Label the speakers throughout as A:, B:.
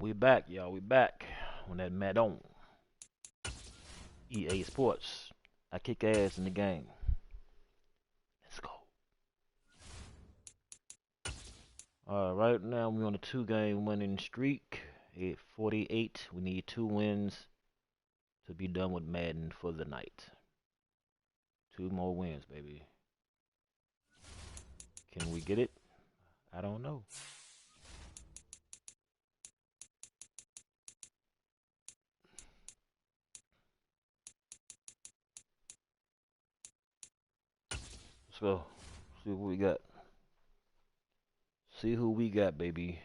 A: We back, y'all. We back on that Madden. EA Sports. I kick ass in the game. Let's go. Right now we're on a 2-game winning streak. At 48. We need 2 wins to be done with Madden for the night. 2 more wins, baby. Can we get it? I don't know. Let's go. See what we got. See who we got, baby.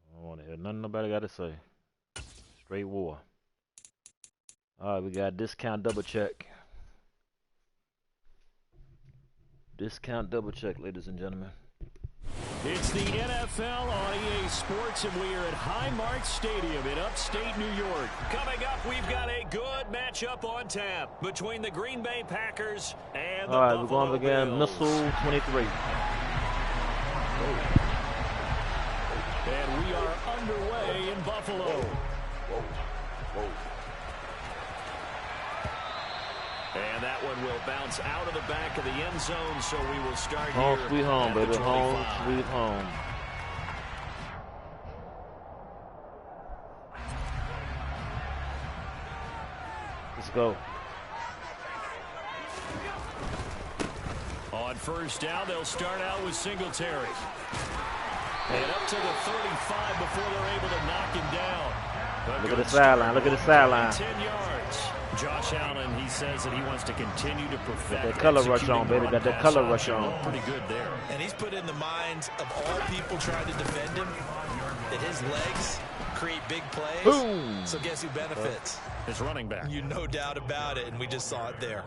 A: I don't want to hear nothing nobody got to say. Straight war. Alright, we got discount double check. Discount double check, ladies and gentlemen.
B: It's the NFL on EA Sports, and we are at Highmark Stadium in upstate New York. Coming up, we've got a good matchup on tap between the Green Bay Packers and the Buffalo Bills. All right, we're going again. Missile 23. And we are underway in Buffalo. And that one will bounce out of the back of the end zone, so we will start
A: home
B: here.
A: Sweet home, baby. Home sweet home. Let's go.
B: On first down, they'll start out with Singletary. And up to the 35 before they're able to knock him down.
A: Look at the sideline. Look at the sideline.
B: 10 yards. Josh Allen, he says that he wants to continue to perfect
A: that color rush on, baby. Got that color rush on.
B: Pretty good there.
C: And he's put in the minds of all people trying to defend him that his legs create big plays.
A: Boom.
C: So guess who benefits?
B: His running back.
C: You no doubt about it, and we just saw it there.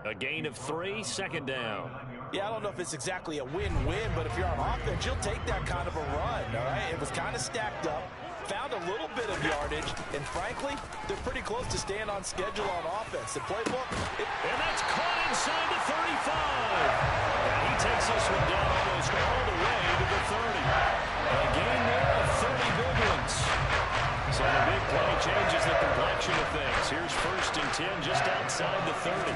B: A gain of 3, second down.
C: Yeah, I don't know if it's exactly a win-win, but if you're on offense, you'll take that kind of a run, all right? It was kind of stacked up. Found a little bit of yardage, and frankly, they're pretty close to staying on schedule on offense. The playbook,
B: and that's caught inside the 35. And he takes this one down almost all the way to the 30. A gain there of 30 big ones. So the big play changes the complexion of things. Here's 1st and 10 just outside the 30.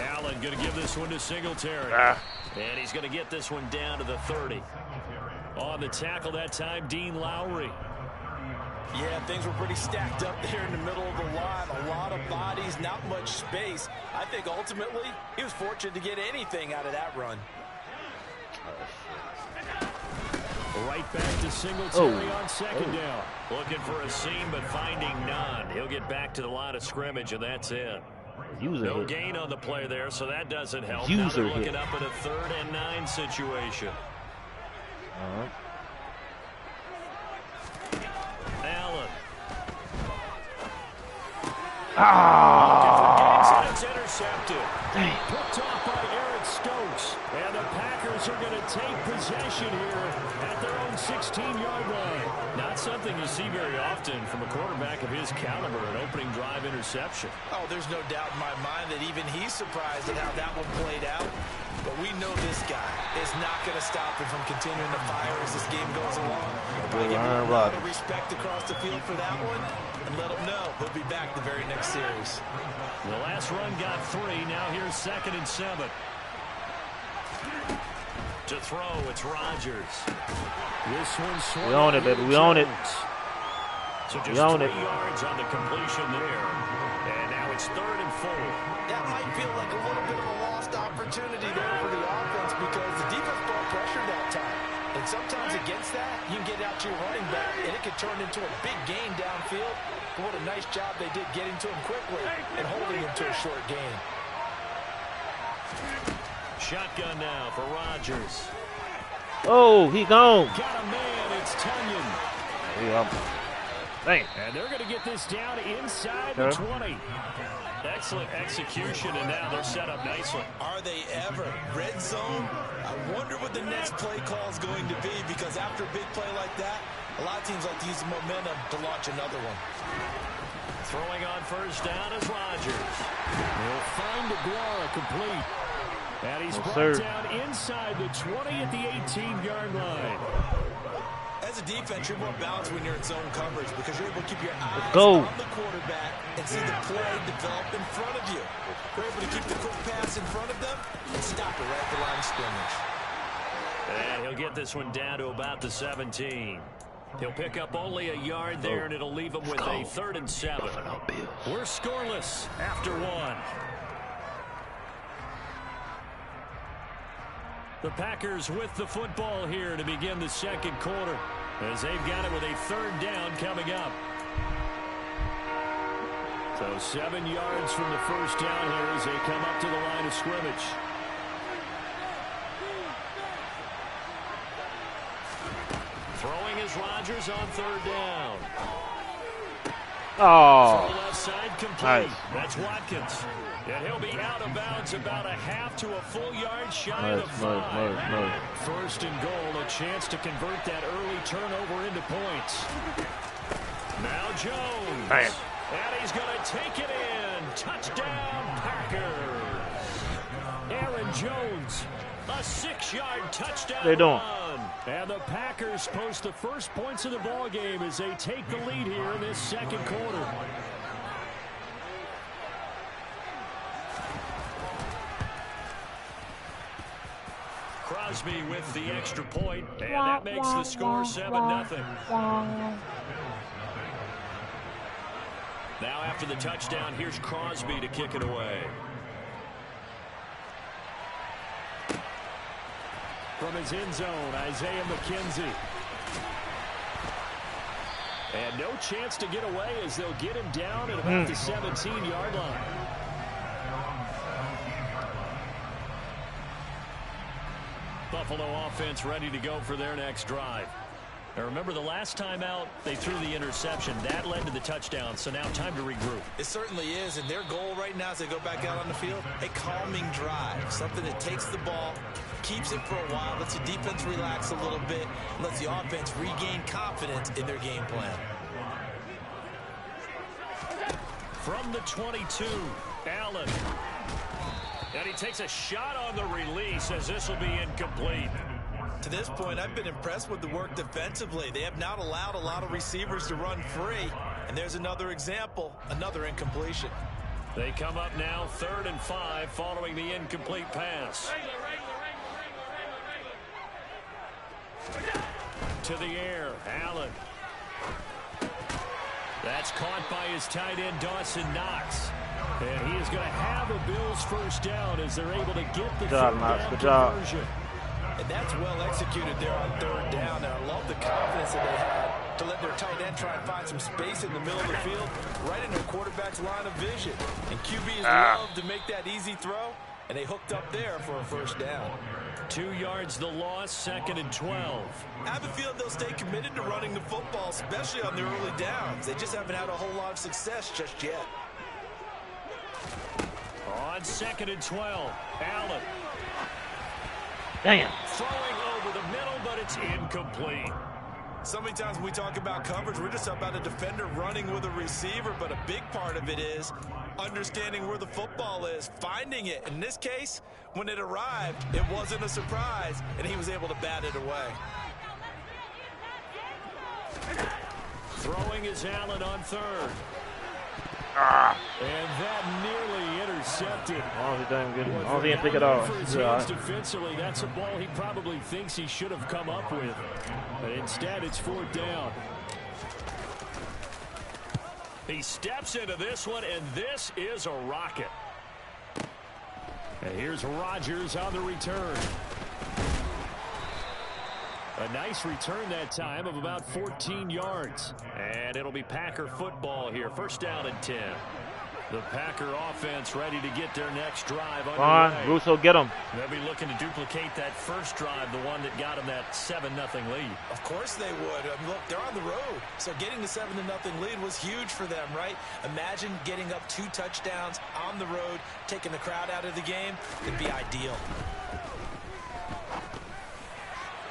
B: Allen going to give this one to Singletary. And he's going to get this one down to the 30. On the tackle that time, Dean Lowry.
C: Yeah, things were pretty stacked up there in the middle of the line. A lot of bodies, not much space. I think ultimately he was fortunate to get anything out of that run.
B: Right back to Singletary on second down. Looking for a seam, but finding none. He'll get back to the line of scrimmage, and that's it. No gain on the play there, so that doesn't help. Now they're looking up at a 3rd and 9 situation. Allen. It's intercepted. Picked off by Eric Stokes. And the Packers are going to take possession here at their own 16-yard line. Not something you see very often from a quarterback of his caliber, an opening drive interception.
C: Oh, there's no doubt in my mind that even he's surprised at how that one played out. But we know this guy is not going to stop him from continuing to fire as this game goes along. Give him a lot of respect across the field for that one, and let him know he'll be back the very next series.
B: The last run got 3. Now here's 2nd and 7. To throw, it's Rodgers. This one's swung.
A: We own it, baby. We own it.
B: So just 3 yards on the completion there. And now it's 3rd and 4.
C: That might feel like a little bit of a lost opportunity there for the offense because the defense brought pressure that time. And sometimes against that, you can get out to your running back, and it can turn into a big gain downfield. But what a nice job they did getting to him quickly and holding him to a short gain.
B: Shotgun now for Rodgers.
A: Oh, he gone.
B: Got a man, it's Tunyon.
A: Dang.
B: And they're going to get this down inside the 20. Excellent execution, and now they're set up nicely.
C: Are they ever? Red zone? I wonder what the next play call is going to be, because after a big play like that, a lot of teams like to use the momentum to launch another one.
B: Throwing on first down is Rodgers. He'll find Aguara complete. And he's brought down inside the 20 at the 18-yard line.
C: As a defense, you're more balanced when you're in zone coverage because you're able to keep your eyes
A: on
C: the quarterback and see the play develop in front of you. You're able to keep the quick pass in front of them and stop it right at the line of scrimmage.
B: And he'll get this one down to about the 17. He'll pick up only a yard there, and it'll leave him with a 3rd and 7. We're scoreless after 1. The Packers with the football here to begin the second quarter, as they've got it with a 3rd down coming up. So 7 yards from the first down here as they come up to the line of scrimmage. Throwing is Rodgers on 3rd down.
A: Oh.
B: Throw left side complete.
A: Nice.
B: That's Watkins. And he'll be out of bounds about a half to a full yard shy of the 5. First and goal, a chance to convert that early turnover into points. Now Jones.
A: Nice.
B: And he's going to take it in. Touchdown, Packers. Aaron Jones, a 6-yard touchdown
A: They're doing.
B: run. And the Packers post the first points of the ball game as they take the lead here in this second quarter. Crosby with the extra point, and that makes the score 7-0. Now after the touchdown, here's Crosby to kick it away. From his end zone, Isaiah McKenzie. And no chance to get away as they'll get him down at about the 17-yard line. Buffalo offense ready to go for their next drive. Now remember, the last time out, they threw the interception. That led to the touchdown, so now time to regroup.
C: It certainly is, and their goal right now as they go back out on the field, a calming drive, something that takes the ball, keeps it for a while, lets the defense relax a little bit, and lets the offense regain confidence in their game plan.
B: From the 22, Allen. And he takes a shot on the release as this will be incomplete.
C: To this point, I've been impressed with the work defensively. They have not allowed a lot of receivers to run free. And there's another example, another incompletion.
B: They come up now 3rd and 5 following the incomplete pass. To the air, Allen. That's caught by his tight end, Dawson Knox. And he is going to have a Bills first down as they're able to get the third down conversion.
C: And that's well executed there on 3rd down. And I love the confidence that they had to let their tight end try and find some space in the middle of the field, right in their quarterback's line of vision. And QBs love to make that easy throw, and they hooked up there for a first down.
B: 2 yards the loss, 2nd and 12.
C: I have a feeling they'll stay committed to running the football, especially on their early downs. They just haven't had a whole lot of success just yet.
B: On 2nd and 12, Allen.
A: Damn.
B: Throwing over the middle, but it's incomplete.
C: So many times when we talk about coverage, we're just about a defender running with a receiver, but a big part of it is understanding where the football is, finding it. In this case, when it arrived, it wasn't a surprise, and he was able to bat it away.
B: Throwing is Allen on 3rd. And that nearly intercepted.
A: Oh, he didn't pick it off.
B: Defensively, that's a ball he probably thinks he should have come up with. But instead, it's 4th down. He steps into this one, and this is a rocket. And here's Rodgers on the return. A nice return that time of about 14 yards. And it'll be Packer football here. First down and 10. The Packer offense ready to get their next drive underway.
A: Come on, Russo, get him.
B: They'll be looking to duplicate that first drive, the one that got them that 7-0 lead.
C: Of course they would. I mean, look, they're on the road. So getting the 7-0 lead was huge for them, right? Imagine getting up 2 touchdowns on the road, taking the crowd out of the game. It'd be ideal.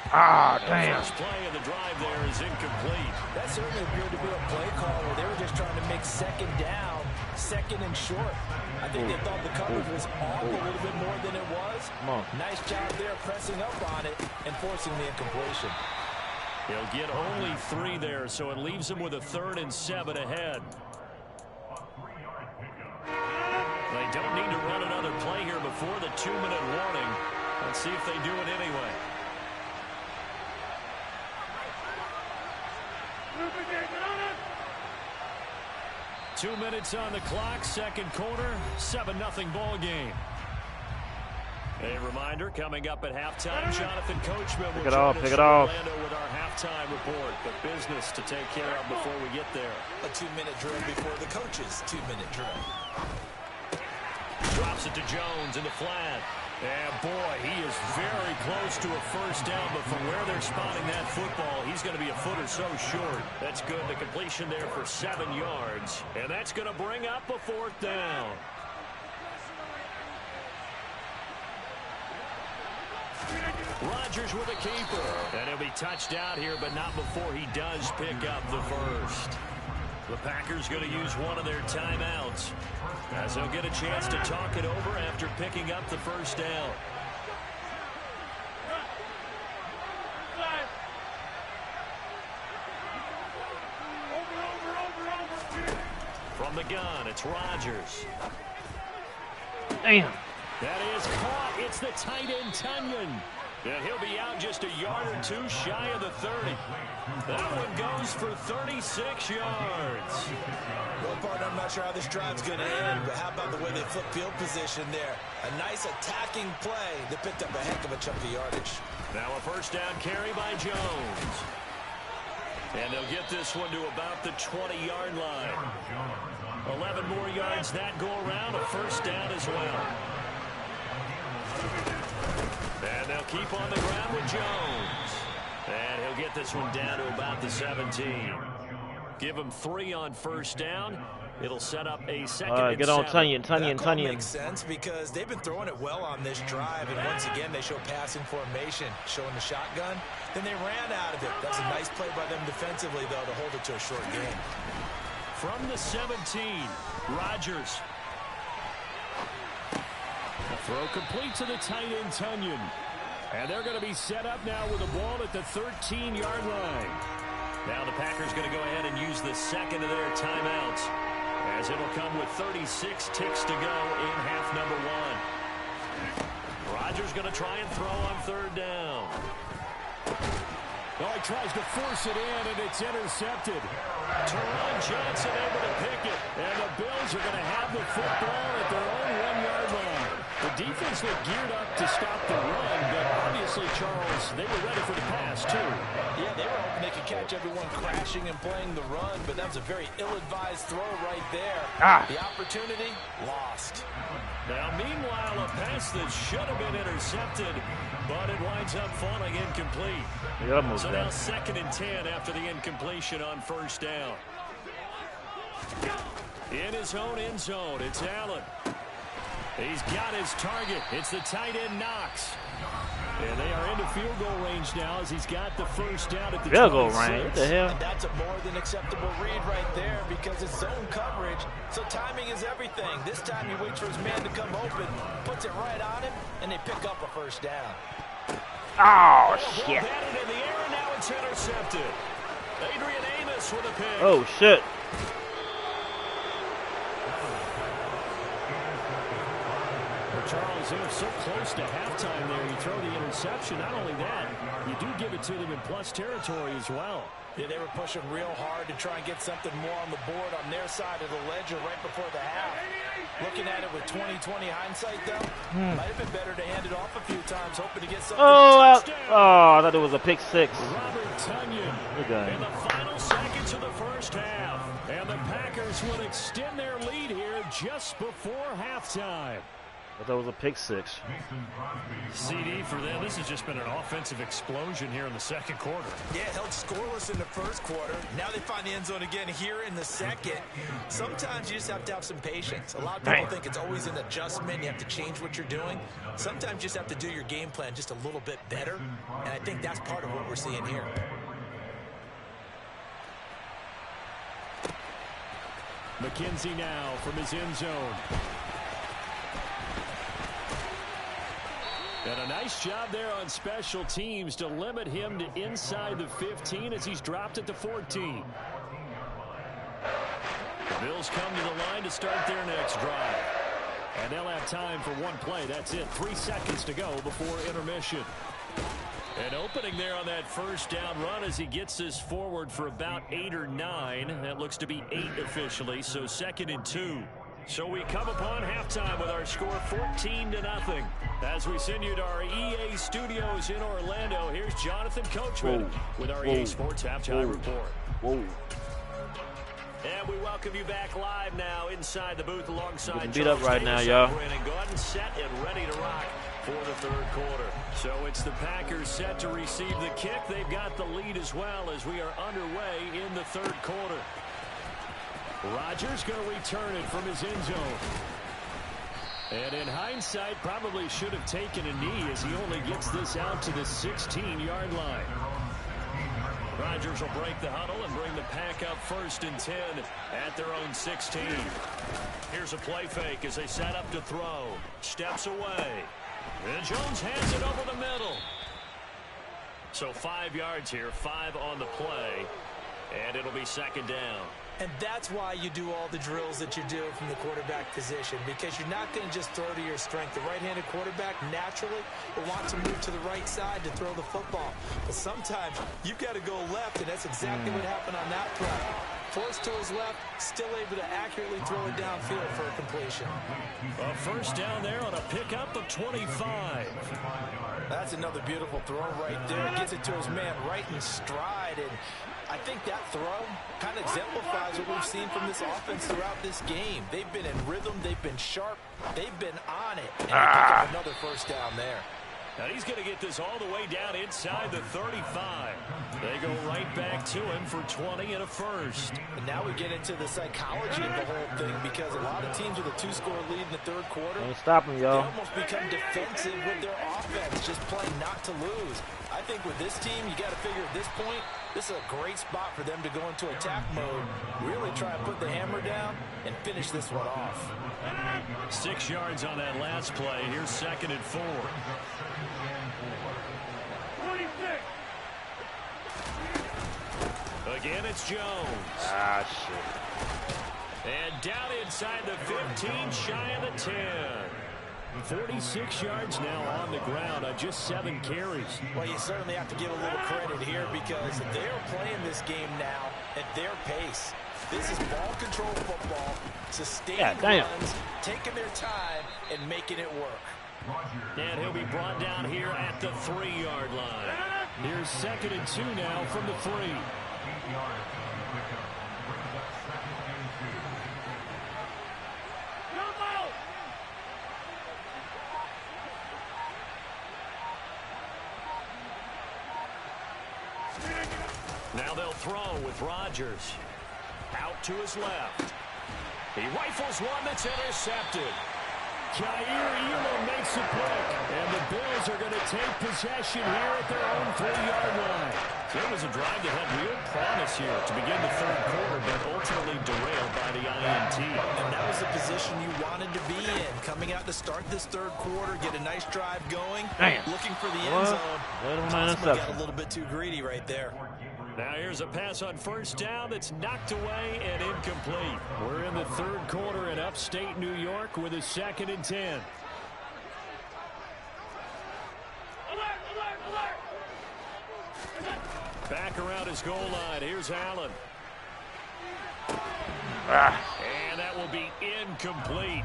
A: Ah, damn.
B: First play of the drive there is incomplete.
C: That certainly appeared to be a play call where they were just trying to make second down, second and short. I think they thought the coverage was off a little bit more than it was. Nice job there pressing up on it and forcing the incompletion.
B: He'll get only 3 there, so it leaves him with a 3rd and 7 ahead. They don't need to run another play here before the 2-minute warning. Let's see if they do it anyway. 2 minutes on the clock, second quarter, 7-0 ball game. A reminder, coming up at halftime, Jonathan Coachman will join us in Orlando with our halftime report. But business to take care of before we get there.
C: A 2-minute drill before the coach's 2-minute drill.
B: Drops it to Jones in the flat. And boy, he is very close to a first down, but from where they're spotting that football, he's going to be a foot or so short. That's good. The completion there for 7 yards. And that's going to bring up a 4th down. Rodgers with a keeper. And he'll be touched out here, but not before he does pick up the first. The Packers going to use one of their timeouts, as they'll get a chance to talk it over after picking up the first down. From the gun, it's Rodgers.
A: Damn.
B: That is caught. It's the tight end, Tunyon. And he'll be out just a yard or 2 shy of the 30. That one goes for 36 yards.
C: Well, partner, I'm not sure how this drive's going to end, but how about the way they flip field position there? A nice attacking play that picked up a heck of a chunk of yardage.
B: Now a first down carry by Jones. And they'll get this one to about the 20-yard line. 11 more yards that go around, a first down as well. And they'll keep on the ground with Jones. And he'll get this one down to about the 17. Give him 3 on first down. It'll set up a second and
A: get on
B: 7.
A: Tunyon.
C: Makes sense because they've been throwing it well on this drive. And once again, they show passing formation, showing the shotgun. Then they ran out of it. That's a nice play by them defensively, though, to hold it to a short game.
B: From the 17, Rodgers. Throw complete to the tight end, Tunyon. And they're going to be set up now with the ball at the 13-yard line. Now the Packers going to go ahead and use the second of their timeouts, as it'll come with 36 ticks to go in half number 1. Rodgers going to try and throw on 3rd down.
D: Oh, he tries to force it in, and it's intercepted.
B: Teron Johnson able to pick it, and the Bills are going to have the football at their own 1-yard line. The defense looked geared up to stop the run, but obviously, Charles, they were ready for the pass, too.
C: Yeah, they were hoping they could catch everyone crashing and playing the run, but that was a very ill-advised throw right there. The opportunity, lost.
B: Now, meanwhile, a pass that should have been intercepted, but it winds up falling incomplete. So now 2nd and 10 after the incompletion on first down. In his own end zone, it's Allen. He's got his target. It's the tight end, Knox. And they are into field goal range now as he's got the first down at the
A: field goal range. What the hell?
C: And that's a more than acceptable read right there because it's zone coverage. So timing is everything. This time he waits for his man to come open, puts it right on him, and they pick up a first down.
A: Oh, shit.
B: Batted in the air, and now it's intercepted. Adrian Amos with a pick.
A: Oh, shit.
D: Charles, they're so close to halftime there. You throw the interception. Not only that, you do give it to them in plus territory as well.
C: Yeah, they were pushing real hard to try and get something more on the board on their side of the ledger right before the half. Looking at it with 20/20 hindsight, though, might have been better to hand it off a few times, hoping to get something.
A: I thought there was a pick six.
D: Robert Tonyan
A: Good game.
D: in the final seconds of the first half. And the Packers will extend their lead here just before halftime.
A: But there was a pick six.
B: CD for them. This has just been an offensive explosion here in the second quarter.
C: Yeah, held scoreless in the first quarter. Now they find the end zone again here in the second. Sometimes you just have to have some patience. A lot of people think it's always an adjustment. You have to change what you're doing. Sometimes you just have to do your game plan just a little bit better. And I think that's part of what we're seeing here.
D: McKenzie now from his end zone. And a nice job there on special teams to limit him to inside the 15 as he's dropped at the 14. The Bills come to the line to start their next drive. And they'll have time for one play. That's it. 3 seconds to go before intermission. An opening there on that first down run as he gets this forward for about 8 or 9. That looks to be 8 officially, so 2nd and 2. So we come upon halftime with our score 14-0. As we send you to our EA studios in Orlando, here's Jonathan Coachman with our EA Sports Halftime Report. And we welcome you back live now inside the booth alongside
A: beat up right now, y'all.
D: Go ahead and set and ready to rock for the third quarter. So it's the Packers set to receive the kick. They've got the lead as well as we are underway in the third quarter. Rodgers going to return it from his end zone. And in hindsight, probably should have taken a knee as he only gets this out to the 16-yard line. Rodgers will break the huddle and bring the pack up 1st and 10 at their own 16. Here's a play fake as they set up to throw. Steps away. And Jones hands it over the middle. So 5 yards here, 5 on the play. And it'll be 2nd down.
C: And that's why you do all the drills that you do from the quarterback position, because you're not going to just throw to your strength. The right-handed quarterback naturally will want to move to the right side to throw the football. But sometimes you've got to go left, and that's exactly what happened on that play. Forced to his left, still able to accurately throw it downfield for a completion.
D: A first down there on a pickup of 25.
C: That's another beautiful throw right there. Gets it to his man right in stride, and I think that throw kind of exemplifies what we've seen from this offense throughout this game. They've been in rhythm. They've been sharp. They've been on it. And they pick up another first down there.
D: Now he's going to get this all the way down inside the 35. They go right back to him for 20 and a first.
C: And now we get into the psychology of the whole thing, because a lot of teams with a 2-score lead in the third quarter,
A: Ain't stopping, y'all.
C: they almost become defensive with their offense, just playing not to lose. I think with this team, you got to figure at this point, this is a great spot for them to go into attack mode, really try and put the hammer down and finish this one off.
D: 6 yards on that last play. Here's 2nd and 4. Again, it's Jones.
A: Shit.
D: And down inside the 15, shy of the 10. 46 yards now on the ground on just 7 carries.
C: Well, you certainly have to give a little credit here, because they're playing this game now at their pace. This is ball control football, sustaining runs, taking their time, and making it work.
D: And he'll be brought down here at the 3-yard line. Here's 2nd and 2 now from the 3. Now they'll throw with Rodgers. Out to his left. He rifles one that's intercepted. Jair Elam makes a pick, and the Bills are going to take possession here at their own 3-yard line. It was a drive that had real promise here to begin the third quarter, but ultimately derailed by the INT.
C: And that was the position you wanted to be in, coming out to start this third quarter, get a nice drive going, looking for the end zone. Possibly got a little bit too greedy right there.
D: Now here's a pass on first down that's knocked away and incomplete. We're in the third quarter in upstate New York with a 2nd and 10. Back around his goal line. Here's Allen. And that will be incomplete.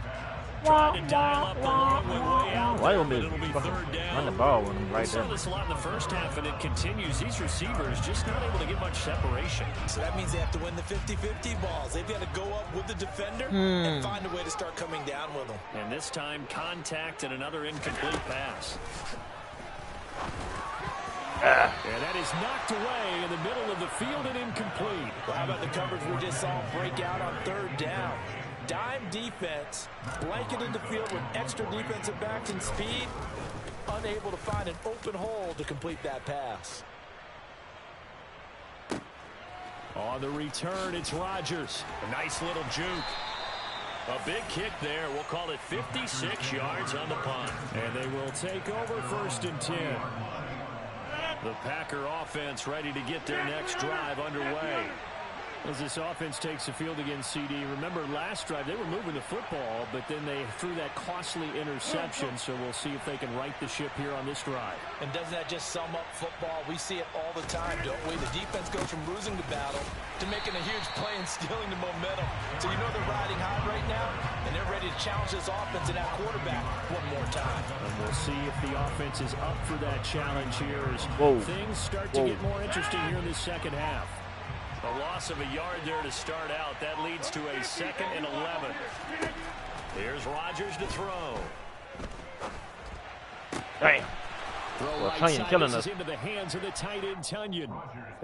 D: Trying to dial up the long one way out.
A: Why
D: There,
A: don't
D: but
A: they
D: it'll be third down.
A: run the ball with him
D: We
A: right
D: saw
A: there?
D: this a lot in the first half, and it continues. These receivers just not able to get much separation.
C: So that means they have to win the 50-50 balls. They've got to go up with the defender and find a way to start coming down with them.
D: And this time, contact and another incomplete pass. And that is knocked away in the middle of the field and incomplete.
C: Well, how about the coverage we just saw break out on third down? Dime defense, blanketed the field with extra defensive backs and speed, unable to find an open hole to complete that pass.
D: On the return, it's Rodgers. A nice little juke. A big kick there. We'll call it 56 yards on the punt. And they will take over 1st and 10. The Packer offense ready to get their next drive underway. As this offense takes the field against CD, remember last drive they were moving the football, but then they threw that costly interception, so we'll see if they can right the ship here on this drive.
C: And doesn't that just sum up football? We see it all the time, don't we? The defense goes from losing the battle to making a huge play and stealing the momentum. So you know they're riding high right now, and they're ready to challenge this offense and that quarterback one more time.
D: And we'll see if the offense is up for that challenge here as things start to get more interesting here in this second half. A loss of a yard there to start out. That leads to a 2nd and 11. Here's Rodgers to throw.
A: Damn.
D: Throw
A: Well,
D: right
A: Tunyon
D: side,
A: killing
D: this
A: us.
D: is into the hands of the tight end Tunyon.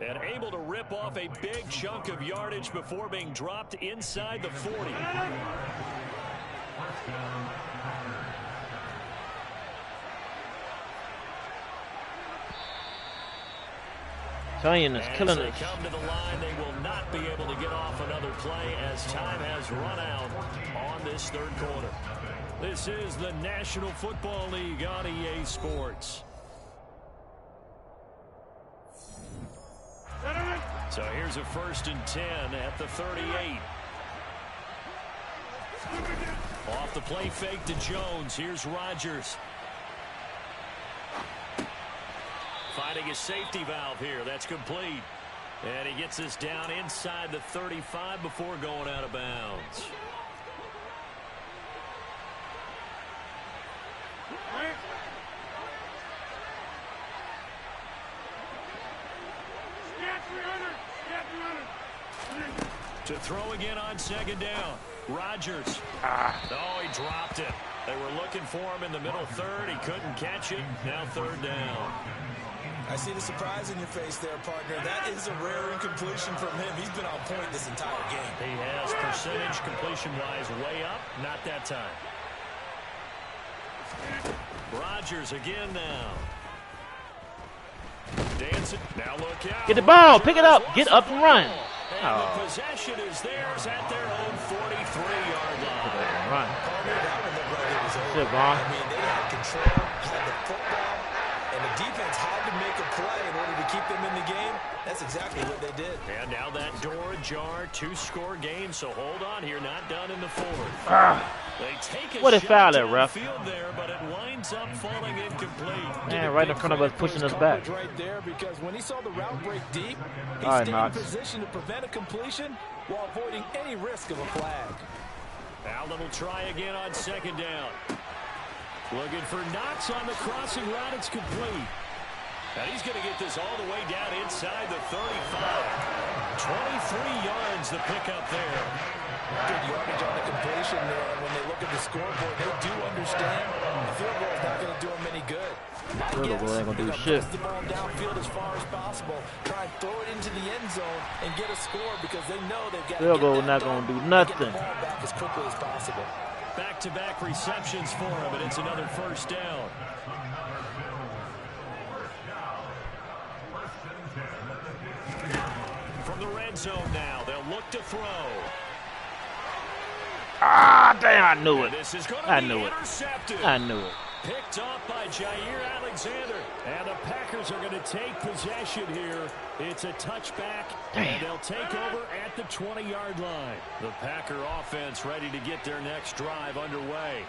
D: And able to rip off a big chunk of yardage before being dropped inside the 40.
A: Tunyon is killing
D: As
A: us.
D: they come to the line, they will not be able to get off another play as time has run out on this 3rd quarter. This is the National Football League on EA Sports. So here's a 1st and 10 at the 38. Off the play fake to Jones. Here's Rodgers. Finding a safety valve here. That's complete. And he gets this down inside the 35 before going out of bounds. To throw again on 2nd down. Rodgers. Oh, he dropped it. They were looking for him in the middle 3rd. He couldn't catch it. Now 3rd down.
C: I see the surprise in your face there, partner. That is a rare incompletion from him. He's been on point this entire game.
D: He has percentage completion-wise way up. Not that time. Rodgers again now. Dancing. Now look out.
A: Get the ball. Pick it up. Get up and run.
D: And the possession is theirs at their own 43-yard line.
A: Run.
C: That one looked like it was over.
A: Good, Vaughn.
C: I mean, they had control, had the football, and the defense had to make a play in order to keep them in the game. That's exactly what they did.
D: And now that door ajar, 2-score game, so hold on here, not done in the 4th. They take a
A: What a
D: shot
A: foul there, ref.
D: downfield there, but it winds up falling incomplete.
A: Man, right in front of us, pushing us back.
C: Right there, because when he saw the route break deep, he
A: All right,
C: stayed
A: Knox.
C: in position to prevent a completion while avoiding any risk of a flag.
D: Allen will try again on 2nd down. Looking for Knox on the crossing route. It's complete. And he's going to get this all the way down inside the 35. 23 yards the pickup there.
C: Good yardage on the completion there. When they look at the scoreboard, they do understand the field goal is not going to do them any good.
A: Field goal ain't gonna do shit.
C: Push the ball downfield as far as possible. Try and throw it into the end zone and get a score because they know they've got
A: Field
C: to get
A: goal
C: that
A: not
C: done
A: gonna do
C: and
A: nothing.
C: get the ball back as quickly as possible.
D: Back-to-back receptions for him, and it's another 1st down. From the red zone now, they'll look to throw.
A: Ah, damn, I knew it.
D: And this is going
A: I
D: to be
A: knew it.
D: intercepted.
A: I knew it.
D: Picked up by Jair Alexander. And the Packers are going to take possession here. It's a touchback, and they'll take over at the 20-yard line. The Packer offense ready to get their next drive underway.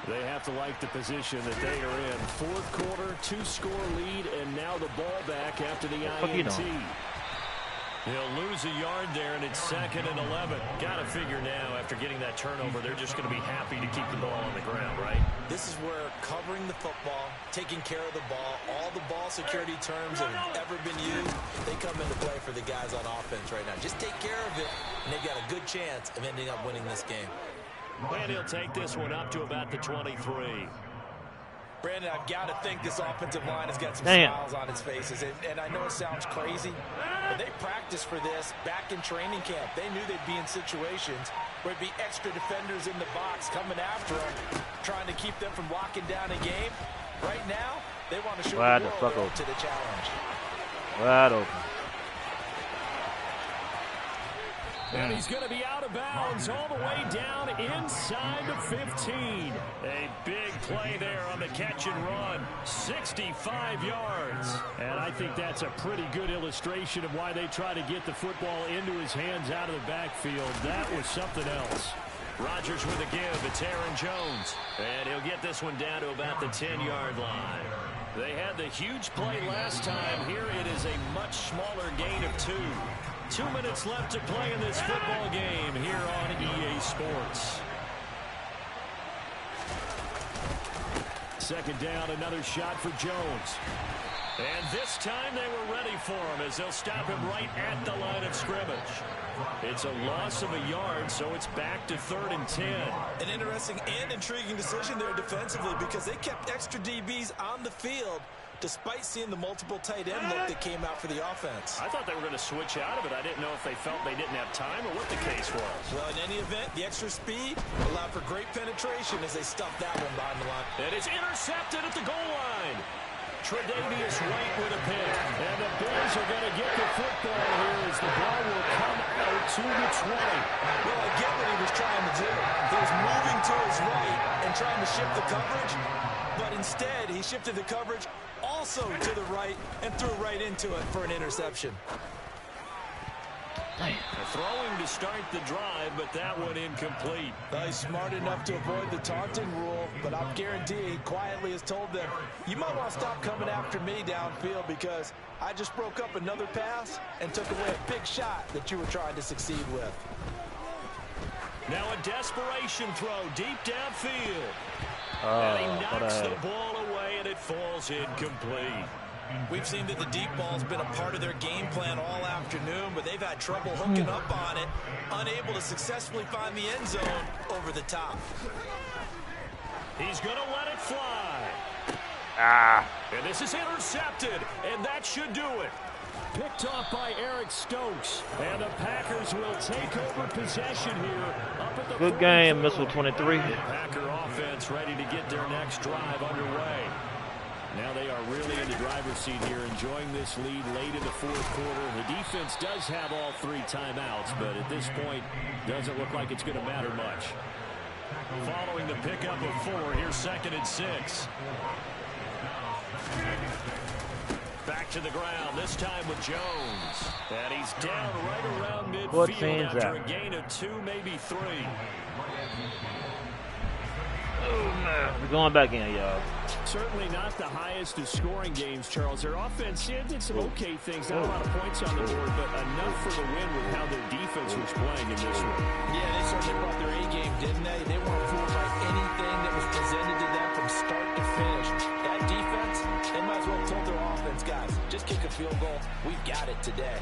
D: They have to like the position that they are in. 4th quarter, 2-score lead, and now the ball back after the
A: Fuck you
D: INT.
A: doing?
D: He'll lose a yard there, and it's 2nd and 11. Got to figure now, after getting that turnover, they're just going to be happy to keep the ball on the ground, right?
C: This is where covering the football, taking care of the ball, all the ball security terms that have ever been used, they come into play for the guys on offense right now. Just take care of it, and they've got a good chance of ending up winning this game.
D: And he'll take this one up to about the 23.
C: Brandon, I've got to think this offensive line has got some smiles on its faces. And I know it sounds crazy, but they practiced for this back in training camp. They knew they'd be in situations where it'd be extra defenders in the box coming after them, trying to keep them from locking down a game. Right now, they want to show the world they're up to the challenge.
A: Wide open.
D: And he's going to be out of bounds all the way down inside the 15. A big play there on the catch and run. 65 yards. And I think that's a pretty good illustration of why they try to get the football into his hands out of the backfield. That was something else. Rodgers with a give. It's Aaron Jones. And he'll get this one down to about the 10-yard line. They had the huge play last time. Here it is a much smaller gain of 2. 2 minutes left to play in this football game here on EA Sports. 2nd down, another shot for Jones. And this time they were ready for him as they'll stop him right at the line of scrimmage. It's a loss of a yard, so it's back to 3rd and 10.
C: An interesting and intriguing decision there defensively because they kept extra DBs on the field despite seeing the multiple tight end look that came out for the offense.
D: I thought they were going to switch out of it. I didn't know if they felt they didn't have time or what the case was.
C: Well, in any event, the extra speed allowed for great penetration as they stuffed that one behind the line.
D: And it's intercepted at the goal line. Tre'Davious White with a pick. And the Bills are going to get the football here as the ball will come out to the 20.
C: Well, I get what he was trying to do. He was moving to his right and trying to shift the coverage, but instead he shifted the coverage also to the right and threw right into it for an interception.
D: Throwing to start the drive, but that one incomplete.
C: He's smart enough to avoid the taunting rule, but I'm guaranteeing he quietly has told them, you might want to stop coming after me downfield because I just broke up another pass and took away a big shot that you were trying to succeed with.
D: Now a desperation throw deep downfield.
A: Oh,
D: and he knocks the ball away, and it falls incomplete.
C: We've seen that the deep ball's been a part of their game plan all afternoon, but they've had trouble hooking up on it, unable to successfully find the end zone over the top.
D: He's going to let it fly. And this is intercepted, and that should do it. Picked off by Eric Stokes, and the Packers will take over possession here. Up at the
A: good game, Missile 23.
D: Packer offense ready to get their next drive underway. Now they are really in the driver's seat here, enjoying this lead late in the 4th quarter. The defense does have all 3 timeouts, but at this point, doesn't look like it's going to matter much. Following the pickup of 4, here's 2nd and 6. Back to the ground, this time with Jones. And he's down right around midfield after a gain of 2, maybe 3.
A: Oh, man. We're going back in, y'all.
D: Certainly not the highest of scoring games, Charles. Their offense did some okay things. Not a lot of points on the board, but enough for the win with how their defense was playing in this one.
C: Yeah, they certainly brought their A-game, didn't they? They weren't fooled by anything that was presented to them from start to finish. That defense, they might as well have told their offense, guys, just kick a field goal. We've got it today.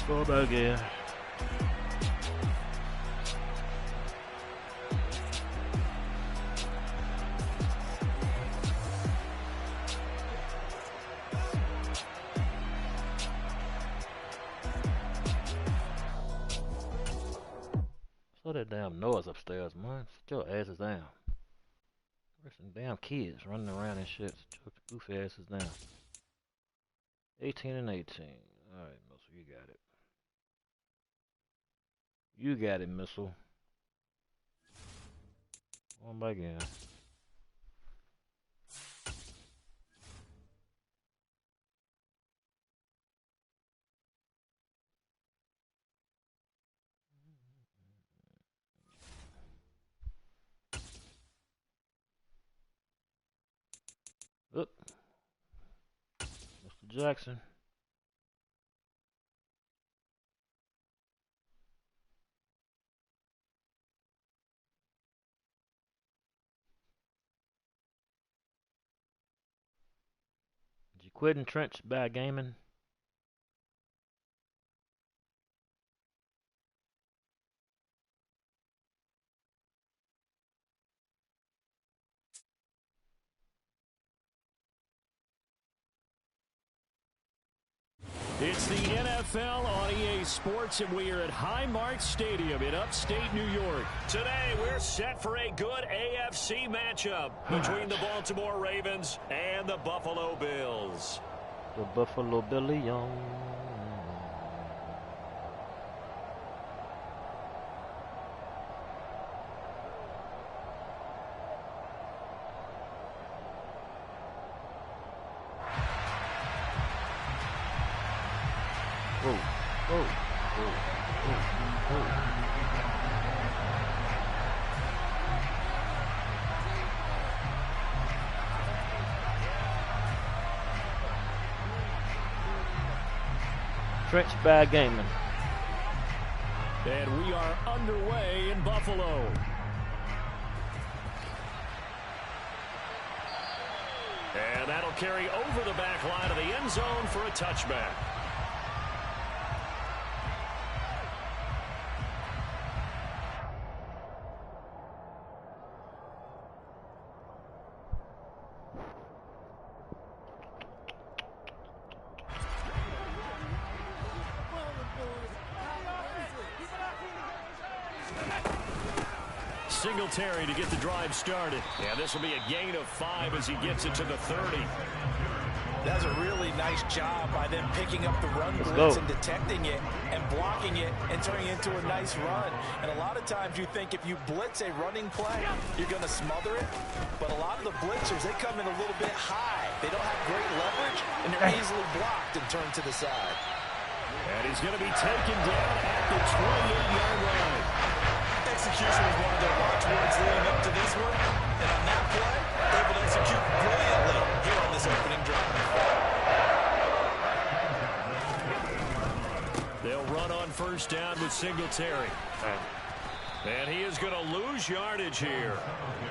A: Go back in. Slow that damn noise upstairs, man. Sit your asses down. There's some damn kids running around and shit. Sit your goofy asses down. 18 and 18. Alright, Missile, you got it. You got it, Missile. Going back in. Oop. Mr. Jackson. Did you quit in trench bad gaming?
B: It's the NFL on EA Sports, and we are at Highmark Stadium in upstate New York. Today, we're set for a good AFC matchup between the Baltimore Ravens and the Buffalo Bills.
A: The Buffalo Billions. Whoa, whoa, whoa, whoa, whoa. Trench bad gaming.
B: And we are underway in Buffalo. And that'll carry over the back line of the end zone for a touchback. Singletary to get the drive started. Yeah, this will be a gain of 5 as he gets it to the 30.
C: That's a really nice job by them picking up the run blitz and detecting it and blocking it and turning it into a nice run. And a lot of times you think if you blitz a running play, you're going to smother it. But a lot of the blitzers, they come in a little bit high. They don't have great leverage, and they're easily blocked and turned to the side.
B: And he's going to be taken down at the 28-yard line.
C: Execution was one of their watchwords leading up to this one. And on that play, able to execute brilliantly here on this opening drive.
B: They'll run on first down with Singletary. And he is going to lose yardage here.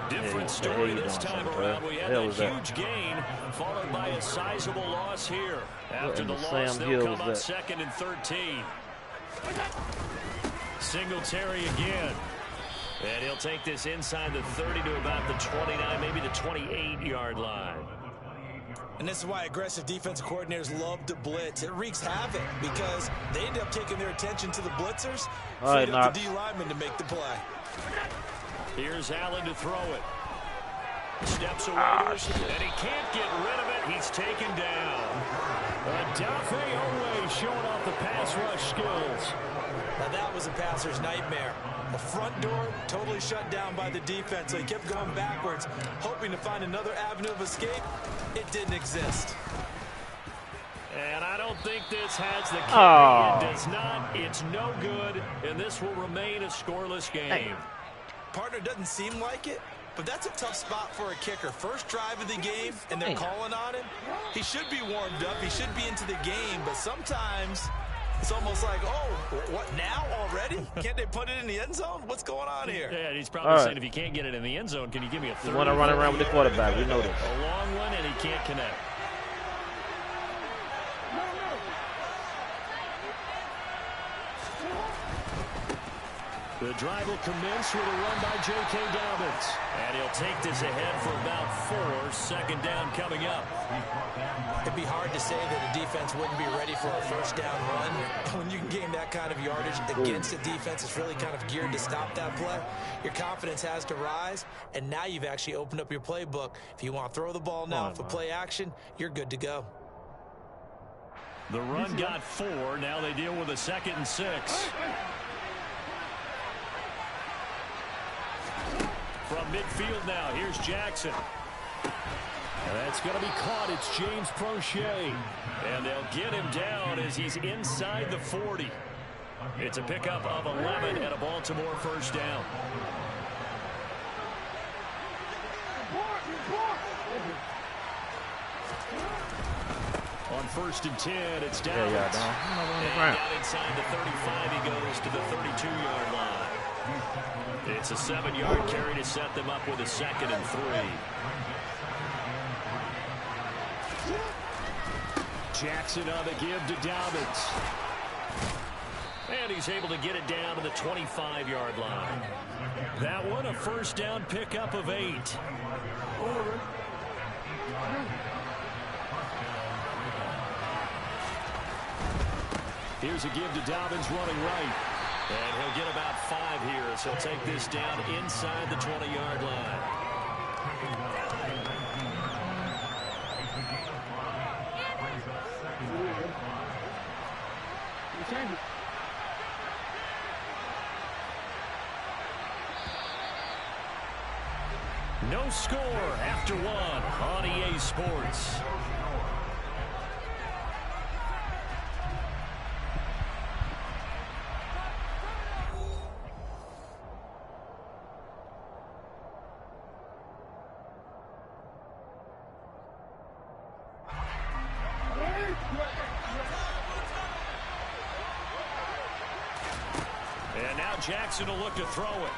B: Different story this time around. We had a huge gain, followed by a sizable loss here. After the loss, they'll come up 2nd and 13. Singletary again. And he'll take this inside the 30 to about the 29, maybe the 28-yard line.
C: And this is why aggressive defensive coordinators love to blitz. It wreaks havoc because they end up taking their attention to the blitzers, freeing up the D lineman to make the play.
B: Here's Allen to throw it. Steps away, and he can't get rid of it. He's taken down. Dafe Owe showing off the pass rush skills.
C: Now that was a passer's nightmare. The front door totally shut down by the defense, so he kept going backwards, hoping to find another avenue of escape. It didn't exist.
B: And I don't think this has the carry. It does not. It's no good, and this will remain a scoreless game.
C: Partner, doesn't seem like it, but that's a tough spot for a kicker. First drive of the game, and they're calling on him. He should be warmed up. He should be into the game, but sometimes it's almost like, oh, what, now already? Can't they put it in the end zone? What's going on here?
B: Yeah, he's probably saying if you can't get it in the end zone, can you give me a third?
A: You want to run around with the quarterback. We know this.
B: A long one, and he can't connect. The drive will commence with a run by J.K. Dobbins. And he'll take this ahead for about 4. Second down coming up.
C: It'd be hard to say that a defense wouldn't be ready for a first down run. When you can gain that kind of yardage against a defense that's really kind of geared to stop that play, your confidence has to rise, and now you've actually opened up your playbook. If you want to throw the ball now for play action, you're good to go.
B: The run got 4. Now they deal with a 2nd and 6. From midfield now, here's Jackson. And that's going to be caught. It's James Prochet. And they'll get him down as he's inside the 40. It's a pickup of 11 and a Baltimore first down.
D: On 1st and 10, it's down.
A: Yeah, yeah, down.
D: And down inside the 35, he goes to the 32-yard line. It's a 7-yard carry to set them up with a 2nd and 3. Jackson on the give to Dobbins. And he's able to get it down to the 25-yard line. That one, a 1st down pickup of 8. Here's a give to Dobbins running right. And he'll get about 5 here, so he'll take this down inside the 20-yard line. No score after 1 on EA Sports. And now Jackson will look to throw it.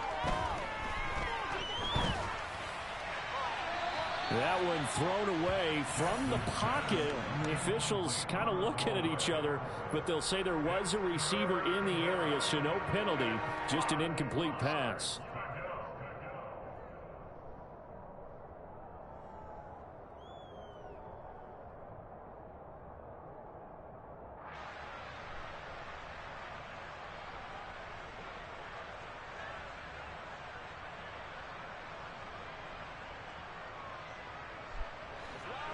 D: That one thrown away from the pocket. The officials kind of looking at each other, but they'll say there was a receiver in the area, so no penalty, just an incomplete pass.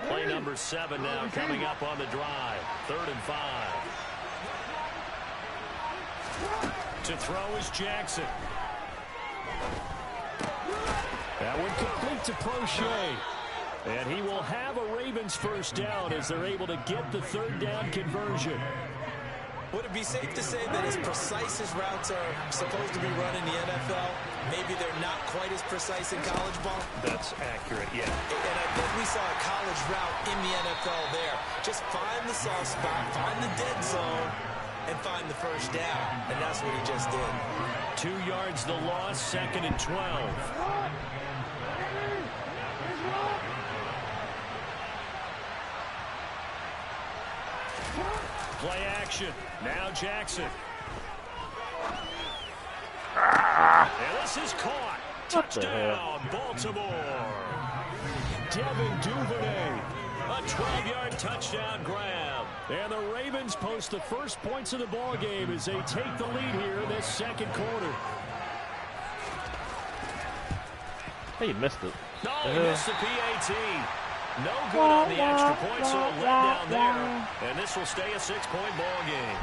D: Play number 7 now coming up on the drive. 3rd and 5. To throw is Jackson. That one complete to Prochet. And he will have a Ravens 1st down as they're able to get the 3rd down conversion.
C: Would it be safe to say that as precise as routes are supposed to be run in the NFL, maybe they're not quite as precise in college ball?
D: That's accurate, yeah.
C: And I think we saw a college route in the NFL there. Just find the soft spot, find the dead zone, and find the 1st down. And that's what he just did.
D: 2 yards the loss, 2nd and 12. Play action. Now Jackson. And this is caught. Touchdown, Baltimore. Devin Duvernay. A 12-yard touchdown grab. And the Ravens post the first points of the ball game as they take the lead here in this 2nd quarter.
A: Hey, you missed it.
D: No, he missed the PAT. No good on the extra point, so a letdown there. And this will stay a 6-point ball game.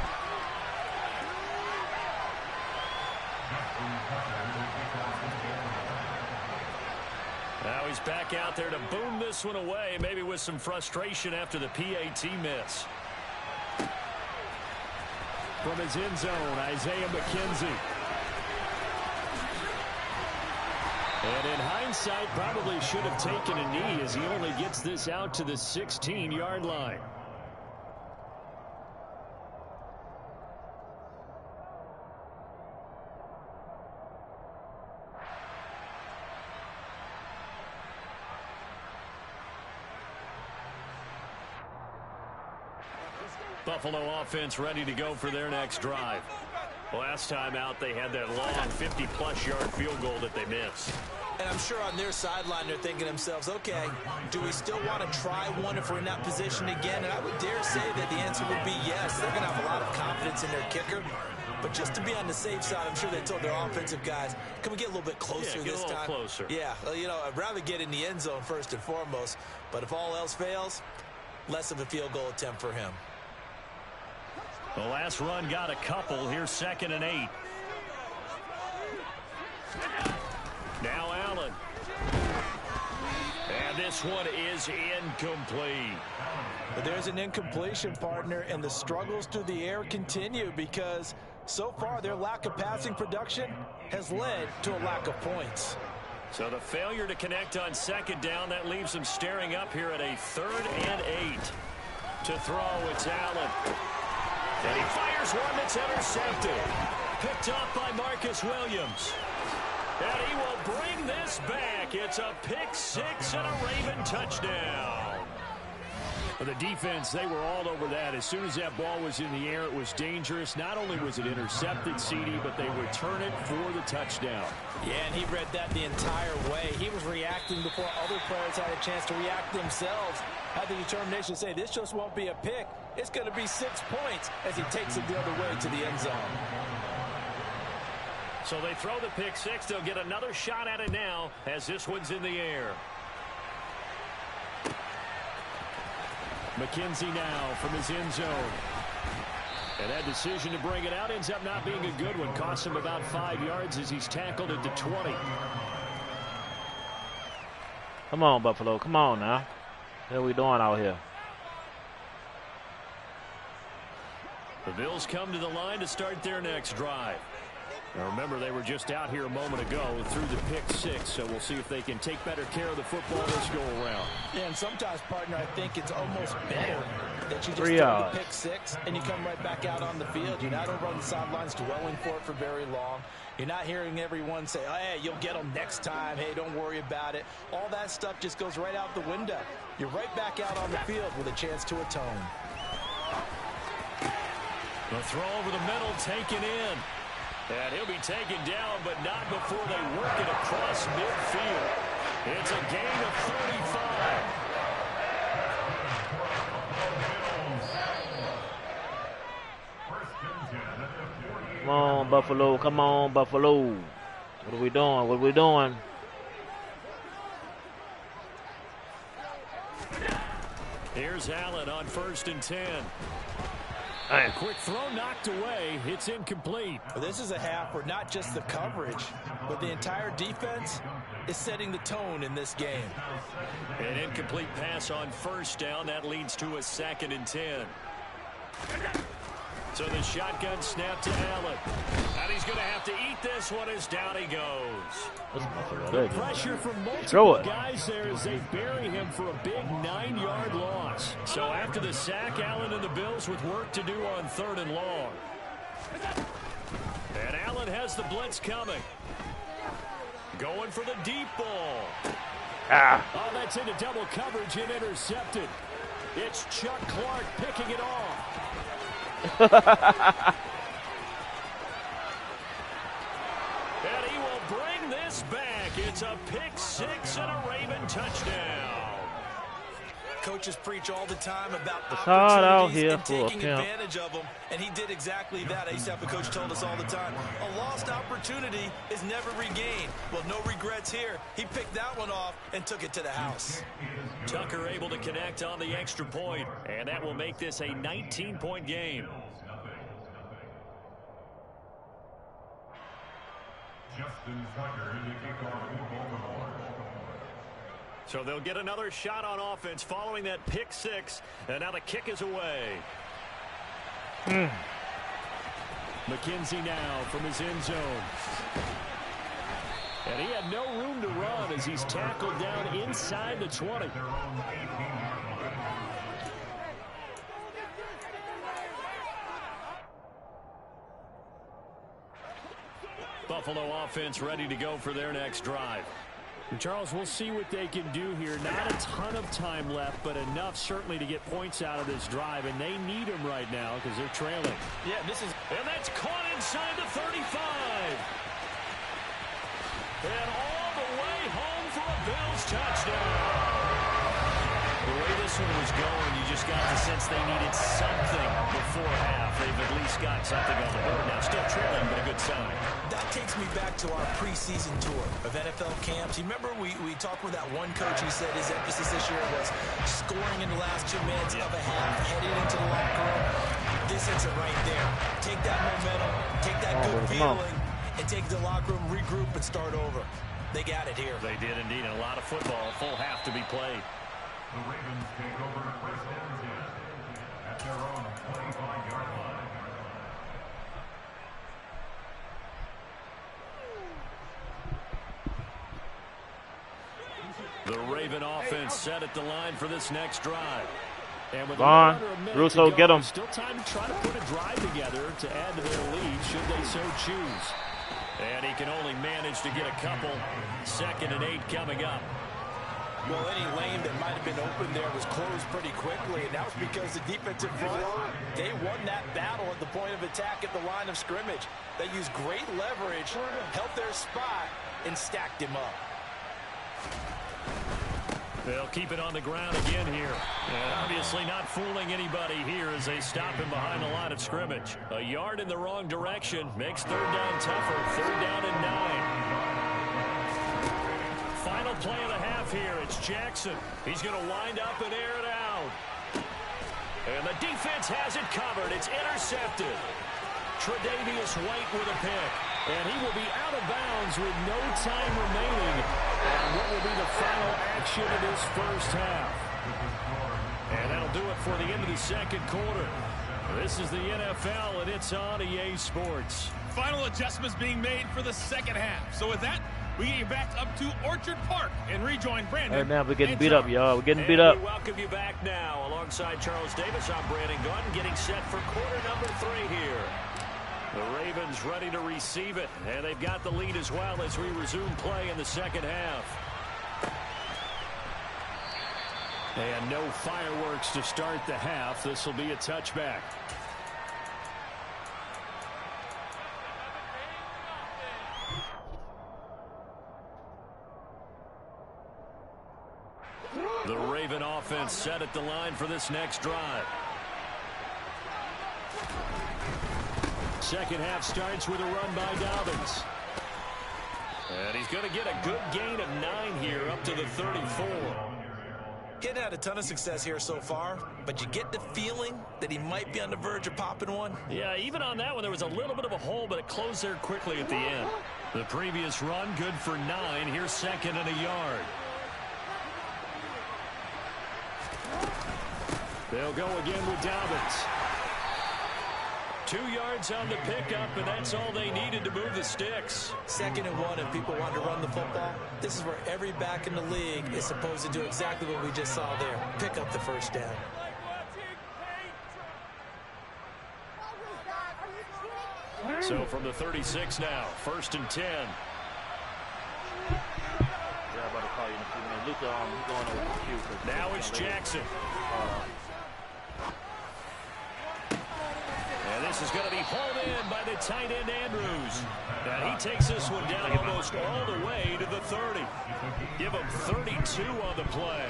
D: Now he's back out there to boom this one away, maybe with some frustration after the PAT miss. From his end zone, Isaiah McKenzie. And in hindsight, probably should have taken a knee as he only gets this out to the 16-yard line. Buffalo offense ready to go for their next drive. Last time out, they had that long 50-plus yard field goal that they missed.
C: And I'm sure on their sideline, they're thinking to themselves, okay, do we still want to try one if we're in that position again? And I would dare say that the answer would be yes. They're going to have a lot of confidence in their kicker. But just to be on the safe side, I'm sure they told their offensive guys, can we get a little bit closer this time?
D: Get a little closer.
C: Yeah, well, you know, I'd rather get in the end zone first and foremost. But if all else fails, less of a field goal attempt for him.
D: The last run got a couple. Here's 2nd and 8. Now Allen. And this one is incomplete.
C: But there's an incompletion, partner, and the struggles through the air continue because so far their lack of passing production has led to a lack of points.
D: So the failure to connect on second down, that leaves them staring up here at a 3rd and 8. To throw, it's Allen. And he fires one that's intercepted. Picked up by Marcus Williams. And he will bring this back. It's a pick 6 and a Raven touchdown.
B: The defense, they were all over that. As soon as that ball was in the air, it was dangerous. Not only was it intercepted, CD, but they return it for the touchdown.
C: Yeah, and he read that the entire way. He was reacting before other players had a chance to react themselves. Had the determination to say, this just won't be a pick. It's going to be 6 points as he takes it the other way to the end zone.
D: So they throw the pick 6. They'll get another shot at it now as this one's in the air.
B: McKenzie now from his end zone. And that decision to bring it out ends up not being a good one. Costs him about 5 yards as he's tackled at the 20.
A: Come on, Buffalo. Come on now. What are we doing out here?
D: The Bills come to the line to start their next drive.
B: Now remember, they were just out here a moment ago through the pick 6, so we'll see if they can take better care of the football this go around.
C: Yeah, and sometimes, partner, I think it's almost better that you just
A: 3
C: throw
A: yards.
C: the pick 6 and you come right back out on the field. You're not over on the sidelines dwelling for it for very long. You're not hearing everyone say, oh, hey, you'll get them next time. Hey, don't worry about it. All that stuff just goes right out the window. You're right back out on the field with a chance to atone.
D: The throw over the middle, taken in. And he'll be taken down, but not before they work it across midfield. It's a gain of 35.
A: Come on, Buffalo. Come on, Buffalo. What are we doing? What are we doing?
D: Here's Allen on 1st and 10.
B: A quick throw knocked away. It's incomplete.
C: This is a half where not just the coverage, but the entire defense is setting the tone in this game.
D: An incomplete pass on 1st down. That leads to a 2nd and 10. So the shotgun snap to Allen. And he's going to have to eat this one as down he goes.
B: The pressure from
A: Throw
B: multiple
A: it.
B: guys there as they bury him for a big 9-yard loss.
D: So after the sack, Allen and the Bills with work to do on 3rd and long. And Allen has the blitz coming. Going for the deep ball.
B: Oh, that's into double coverage and intercepted. It's Chuck Clark picking it off.
D: And he will bring this back. It's a pick 6 and a Raven touchdown.
C: Coaches preach all the time about
A: It's hard out
C: opportunities
A: here
C: and
A: for a
C: taking
A: camp.
C: advantage of them, and he did exactly that. I used to have a coach told us all the time, a lost opportunity is never regained. Well, no regrets here. He picked that one off and took it to the house.
D: Tucker able to connect on the extra point, and that will make this a 19-point game. So they'll get another shot on offense following that pick 6, and now the kick is away.
B: McKenzie now from his end zone. And he had no room to run as he's tackled down inside the 20.
D: Buffalo offense ready to go for their next drive.
B: And Charles, we'll see what they can do here. Not a ton of time left, but enough certainly to get points out of this drive, and they need them right now because they're trailing.
C: Yeah,
D: And that's caught inside the 35. And all the way home for a Bills touchdown. The way this one was going, you just got the sense they needed something before half. They've at least got something on the board now. Still trailing, but a good sign.
C: That takes me back to our preseason tour of NFL camps. You remember we talked with that one coach who said his emphasis this year was scoring in the last 2 minutes of a half, heading into the locker room. This is it right there. Take that momentum, take that good feeling, and take the locker room, regroup, and start over. They got it here.
D: They did indeed, and a lot of football, a full half to be played.
E: The Ravens take over 1st and 10 at their own 25-yard line.
D: The Raven offense set at the line for this next drive. And with
A: Vaughn,
D: under a minute
A: Russo,
D: to go,
A: get him.
D: still time to try to put a drive together to add to their lead should they so choose. And he can only manage to get a couple. 2nd and 8 coming up.
C: Well, any lane that might have been open there was closed pretty quickly, and that was because the defensive front, they won that battle at the point of attack at the line of scrimmage. They used great leverage, helped their spot, and stacked him up.
D: They'll keep it on the ground again here. And obviously not fooling anybody here as they stop him behind the line of scrimmage. A yard in the wrong direction makes 3rd down tougher. 3rd down and 9. Final play of the half here. It's Jackson. He's going to wind up and air it out. And the defense has it covered. It's intercepted. Tre'Davious White with a pick. And he will be out of bounds with no time remaining on what will be the final action of this first half. And that'll do it for the end of the 2nd quarter. This is the NFL, and it's on EA Sports.
F: Final adjustments being made for the 2nd half. So with that, we get you back up to Orchard Park and rejoin Brandon.
A: Right now we're getting beat up, y'all. We're getting beat up.
D: We welcome you back now. Alongside Charles Davis, I'm Brandon Gunn, getting set for quarter number 3 here. The Ravens ready to receive it, and they've got the lead as well as we resume play in the 2nd half. And no fireworks to start the half. This will be a touchback. The Raven offense set at the line for this next drive. 2nd half starts with a run by Dobbins. And he's going to get a good gain of 9 here up to the 34.
C: He hadn't had a ton of success here so far, but you get the feeling that he might be on the verge of popping one.
D: Yeah, even on that one, there was a little bit of a hole, but it closed there quickly at the end. The previous run, good for 9. Here's 2nd and a yard. They'll go again with Dobbins. 2 yards on the pickup, and that's all they needed to move the sticks.
C: 2nd and 1, if people want to run the football, this is where every back in the league is supposed to do exactly what we just saw there. Pick up the 1st down.
D: So from the 36 now, 1st and 10.
A: Yeah, I'm about to call you in a few minutes. Luka, going over the queue.
D: Now it's Jackson. And this is going to be hauled in by the tight end Andrews. And he takes this one down almost all the way to the 30. Give him 32 on the play.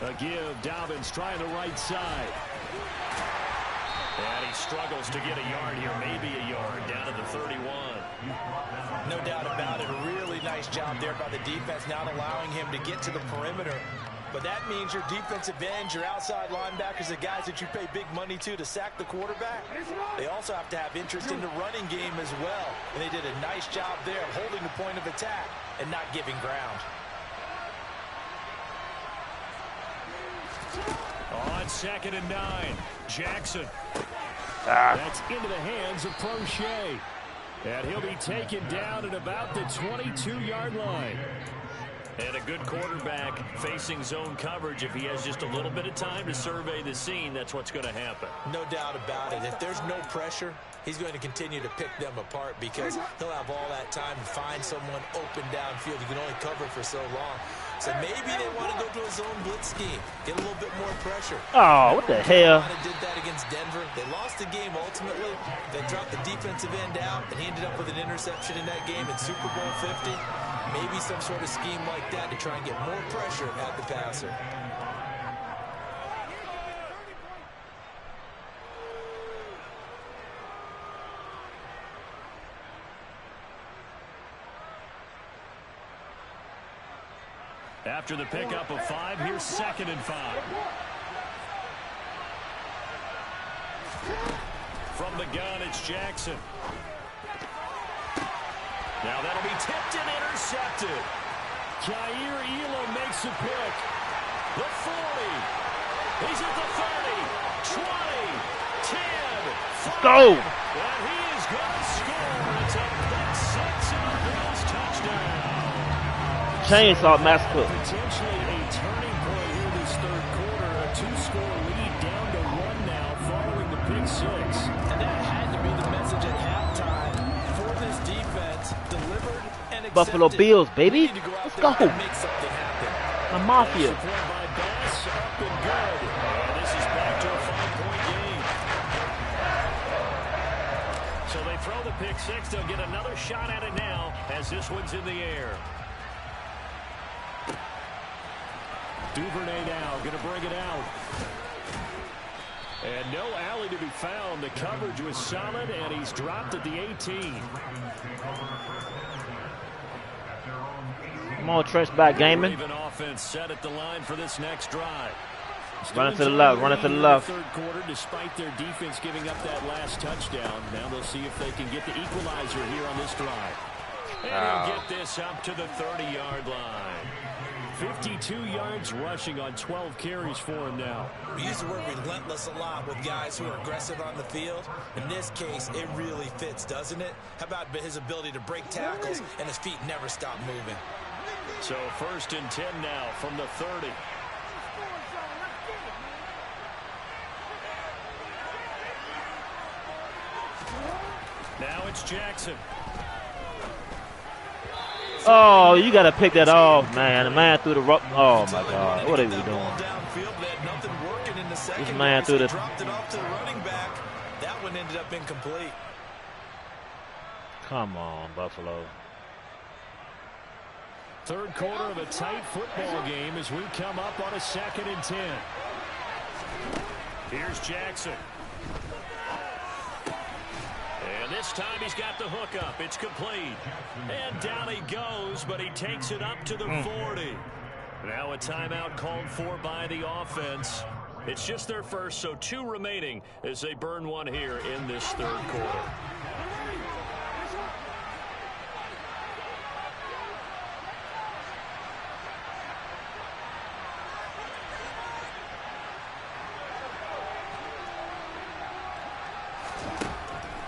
D: A give, Dobbins trying the right side. And he struggles to get a yard here, maybe a yard, down to the 31.
C: No doubt about it. A really nice job there by the defense, not allowing him to get to the perimeter. But that means your defensive ends, your outside linebackers, the guys that you pay big money to sack the quarterback, they also have to have interest in the running game as well. And they did a nice job there of holding the point of attack and not giving ground.
D: On 2nd and 9, Jackson. That's into the hands of Prochet. And he'll be taken down at about the 22-yard line. And a good quarterback facing zone coverage. If he has just a little bit of time to survey the scene, that's what's going to happen.
C: No doubt about it. If there's no pressure, he's going to continue to pick them apart because he'll have all that time to find someone open downfield. You can only cover for so long. So maybe they want to go to a zone blitz scheme, get a little bit more pressure.
A: Oh, what the hell?
C: Did that against Denver. They lost the game ultimately. They dropped the defensive end out, and he ended up with an interception in that game in Super Bowl 50. Maybe some sort of scheme like that to try and get more pressure at the passer.
D: After the pickup of 5, here's 2nd and 5. From the gun, it's Jackson. Now that'll be tipped and intercepted. Jair Elam makes a pick. The 40. He's at the 30, 20, 10, 5.
A: Go!
D: And he is going to score. It's a pick six and a Bills touchdown.
A: Chainsaw Massacre.
D: Potentially a turning point here this third quarter. A two-score lead down to one now following the pick six.
C: And that had to be the message at halftime for this defense. Delivered and accepted.
A: Buffalo Bills, baby. Let's go.
C: Make something happen.
A: The Mafia.
D: Support by Bass, up and good. And this is back to a 5-point game. So they throw the pick six. They'll get another shot at it now as this one's in the air. Duvernay now going to bring it out. And no alley to be found. The coverage was solid, and he's dropped at the 18.
A: Come on, Trench back, Gaming.
D: Raven offense set at the line for this next drive.
A: Run it to the left, run it to the left.
D: Third quarter, despite their defense giving up that last touchdown. Now they'll see if they can get the equalizer here on this drive. And he'll get this up to the 30-yard line. 52 yards rushing on 12 carries for him now.
C: We use the word relentless a lot with guys who are aggressive on the field. In this case, it really fits, doesn't it? How about his ability to break tackles and his feet never stop moving?
D: So 1st and 10 now from the 30. Now it's Jackson.
A: Oh, you got to pick that off, man. The man threw the rock. Oh, my God. What are we doing? This man threw the.
C: Dropped it off to the running back. That one ended up incomplete.
A: Come on, Buffalo.
D: Third quarter of a tight football game as we come up on a 2nd and 10. Here's Jackson. And this time he's got the hook up. It's complete. And down he goes, but he takes it up to the 40. Now a timeout called for by the offense. It's just their first, so 2 remaining as they burn one here in this third quarter.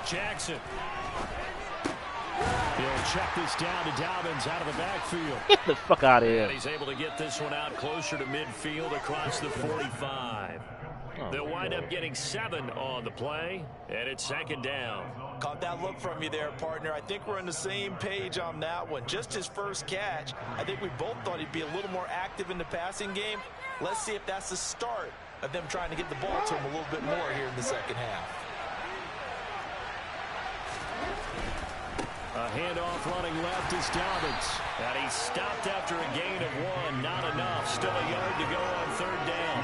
D: Jackson. He'll check this down to Dobbins out of the backfield.
A: Get the fuck out of here.
D: And he's able to get this one out closer to midfield across the 45. They'll wind up getting 7 on the play, and it's 2nd down.
C: Caught that look from you there, partner. I think we're on the same page on that one. Just his first catch. I think we both thought he'd be a little more active in the passing game. Let's see if that's the start of them trying to get the ball to him a little bit more here in the second half.
D: A handoff running left is Dobbins. And he's stopped after a gain of 1. Not enough. Still a yard to go on 3rd down.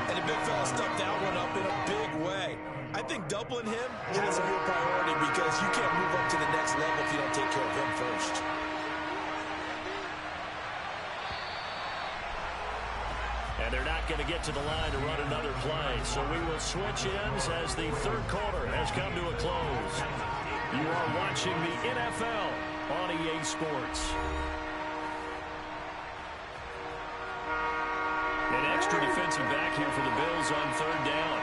C: And the big fella stuffed that one up in a big way. I think doubling him has a real priority because you can't move up to the next level if you don't take care of him first.
D: And they're not going to get to the line to run another play. So we will switch ends as the third quarter has come to a close. You are watching the NFL on EA Sports. An extra defensive back here for the Bills on 3rd down.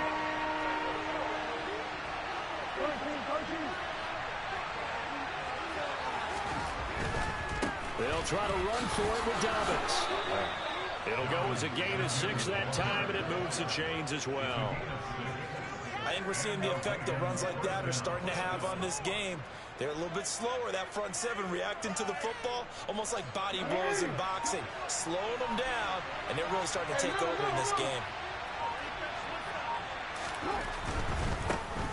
D: They'll try to run for it with Dobbins. It'll go as a gain of 6 that time, and it moves the chains as well.
C: I think we're seeing the effect that runs like that are starting to have on this game. They're a little bit slower, that front 7 reacting to the football, almost like body blows in boxing, slowing them down, and they're really starting to take over in this game.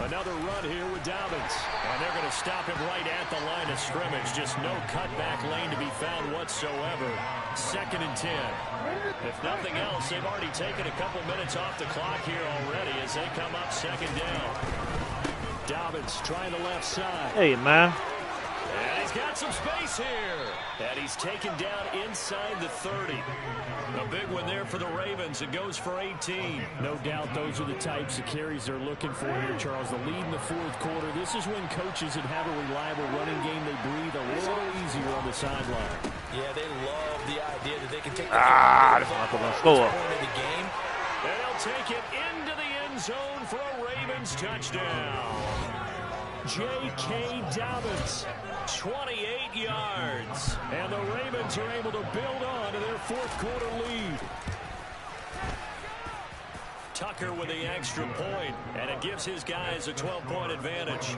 D: Another run here with Dobbins. And they're going to stop him right at the line of scrimmage. Just no cutback lane to be found whatsoever. 2nd and 10. If nothing else, they've already taken a couple minutes off the clock here already as they come up 2nd down. Dobbins trying the left side.
A: Hey, man.
D: And he's got some space here. And he's taken down inside the 30. A big one there for the Ravens. It goes for 18.
B: No doubt those are the types of carries they're looking for here, Charles. The lead in the 4th quarter. This is when coaches that have a reliable running game, they breathe a little easier on the sideline.
C: Yeah, they love the idea that they can take the
A: That's not going to score.
C: point of the game.
D: And they'll take it into the end zone for a Ravens touchdown. J.K. Dobbins, 28 yards. And the Ravens are able to build on to their fourth quarter lead. Tucker with the extra point, and it gives his guys a 12-point advantage.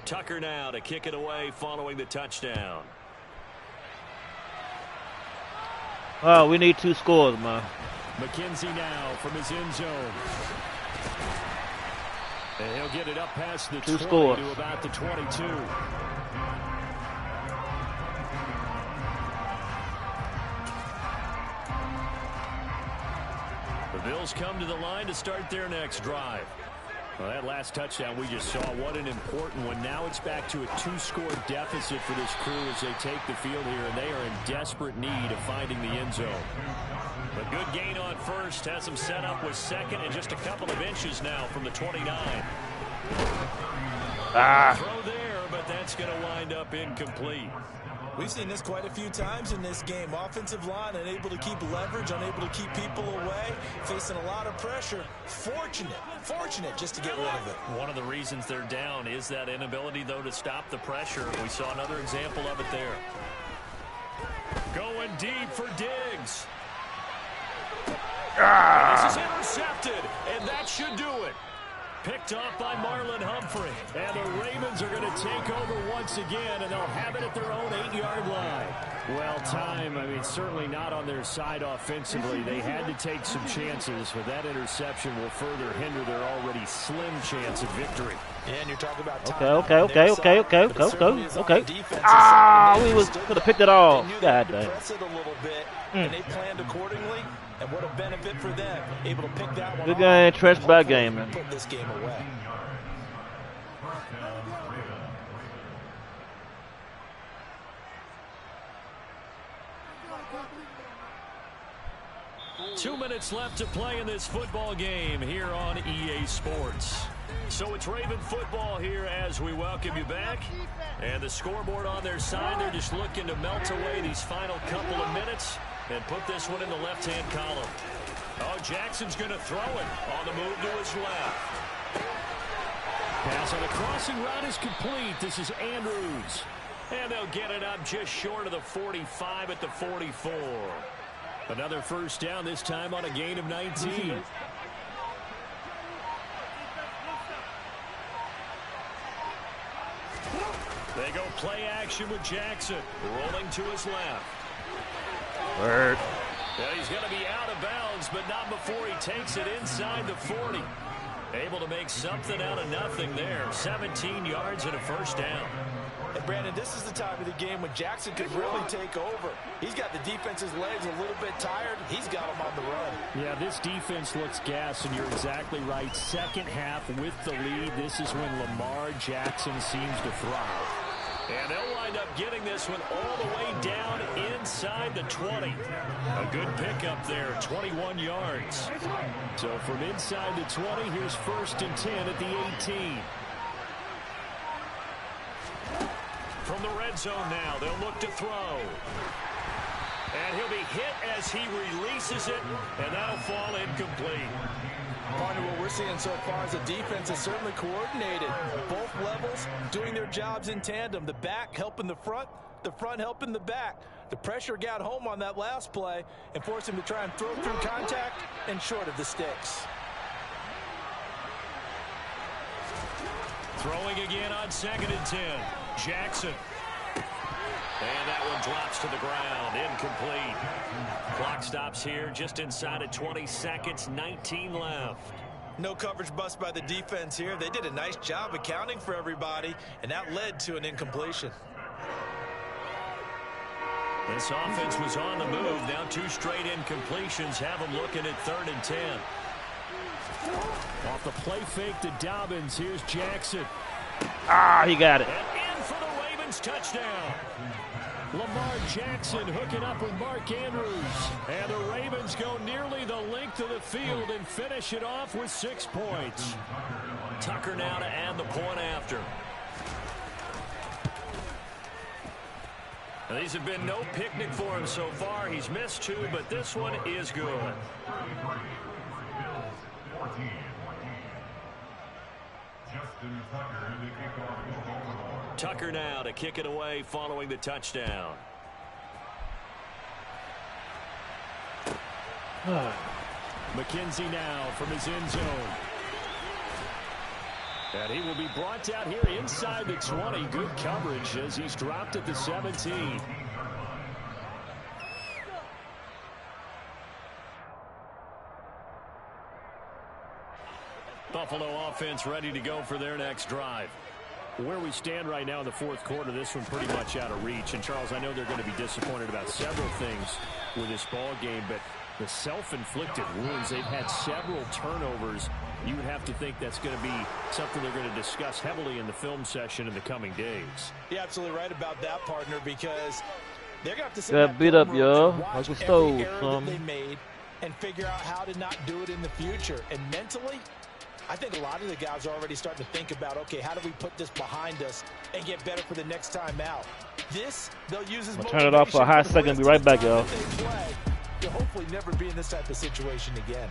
D: Tucker now to kick it away following the touchdown.
A: Oh, we need 2 scores, man.
D: McKenzie now from his end zone. And he'll get it up past the 20 to about the 22. The Bills come to the line to start their next drive. Well, that last touchdown we just saw, what an important one. Now it's back to a 2-score deficit for this crew as they take the field here, and they are in desperate need of finding the end zone. A good gain on first, has them set up with second and just a couple of inches now from the 29. Throw there, but that's going to wind up incomplete.
C: We've seen this quite a few times in this game. Offensive line unable to keep leverage, unable to keep people away, facing a lot of pressure. Fortunate just to get rid of it.
D: One of the reasons they're down is that inability, though, to stop the pressure. We saw another example of it there. Going deep for Diggs. This is intercepted, and that should do it. Picked off by Marlon Humphrey. And the Ravens are going to take over once again, and they'll have it at their own 8-yard line. Well, time, I mean, certainly not on their side offensively. They had to take some chances, but that interception will further hinder their already slim chance of victory.
C: Yeah, and you're talking about time.
A: Okay. We could have picked it off. God damn.
C: Press it a little bit, and they planned accordingly. And what a benefit for them, able to pick that one.
A: Good game, trash bad game, man.
C: Put this game away.
D: 2 minutes left to play in this football game here on EA Sports. So it's Raven football here as we welcome you back. And the scoreboard on their side, they're just looking to melt away these final couple of minutes and put this one in the left-hand column. Oh, Jackson's going to throw it on the move to his left. Pass on the crossing route is complete. This is Andrews. And they'll get it up just short of the 45 at the 44. Another first down, this time on a gain of 19. They go play action with Jackson, rolling to his left.
A: Word.
D: Yeah, he's going to be out of bounds, but not before he takes it inside the 40. Able to make something out of nothing there. 17 yards and a first down.
C: And Brandon, this is the time of the game when Jackson could really take over. He's got the defense's legs a little bit tired. He's got them on the run.
D: Yeah, this defense looks gassed, and you're exactly right. Second half with the lead, this is when Lamar Jackson seems to thrive. And they'll wind up getting this one all the way down inside the 20. A good pickup there, 21 yards. So from inside the 20, here's 1st and 10 at the 18. From the red zone now, they'll look to throw. And he'll be hit as he releases it, and that'll fall incomplete.
C: Partner, what we're seeing so far is the defense is certainly coordinated. Both levels doing their jobs in tandem. The back helping the front helping the back. The pressure got home on that last play and forced him to try and throw through contact and short of the sticks.
D: Throwing again on 2nd and 10. Jackson. And that one drops to the ground. Incomplete. Clock stops here just inside of 20 seconds. 19 left.
C: No coverage bust by the defense here. They did a nice job accounting for everybody, and that led to an incompletion.
D: This offense was on the move. Now 2 straight incompletions have them looking at 3rd and 10. Off the play fake to Dobbins. Here's Jackson.
A: He got it.
D: And in for the Ravens touchdown. Lamar Jackson hooking up with Mark Andrews. And the Ravens go nearly the length of the field and finish it off with 6 points. Tucker now to add the point after. These have been no picnic for him so far. He's missed 2, but this one is good. Tucker now to kick it away following the touchdown. McKenzie now from his end zone. And he will be brought down here inside the 20. Good coverage as he's dropped at the 17. Buffalo offense ready to go for their next drive. Where we stand right now in the fourth quarter, this one pretty much out of reach. And, Charles, I know they're going to be disappointed about several things with this ball game, but the self-inflicted wounds, they've had several turnovers. You would have to think that's going to be something they're going to discuss heavily in the film session in the coming days.
C: You're absolutely right about that, partner, because they're going to have to sit
A: Got beat up, yo. Like a stove, son.
C: They made and figure out how to not do it in the future. And mentally, I think a lot of the guys are already starting to think about, okay, how do we put this behind us and get better for the next time out? This, they'll use as
A: motivation. Turn it off for a hot second. Be right back, y'all.
C: To hopefully never be in this type of situation again.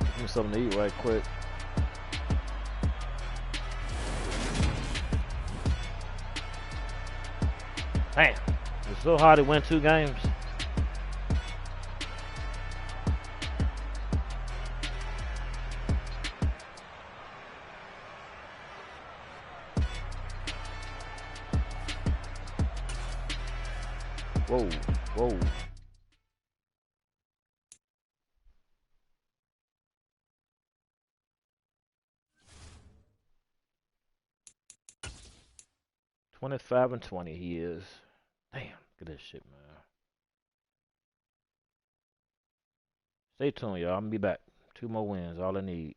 A: Give me something to eat right quick. Damn. It's so hard to win 2 games. Whoa, whoa. $25 and 20 he is. Damn, look at this shit, man. Stay tuned, y'all. I'm gonna be back. 2 more wins, all I need.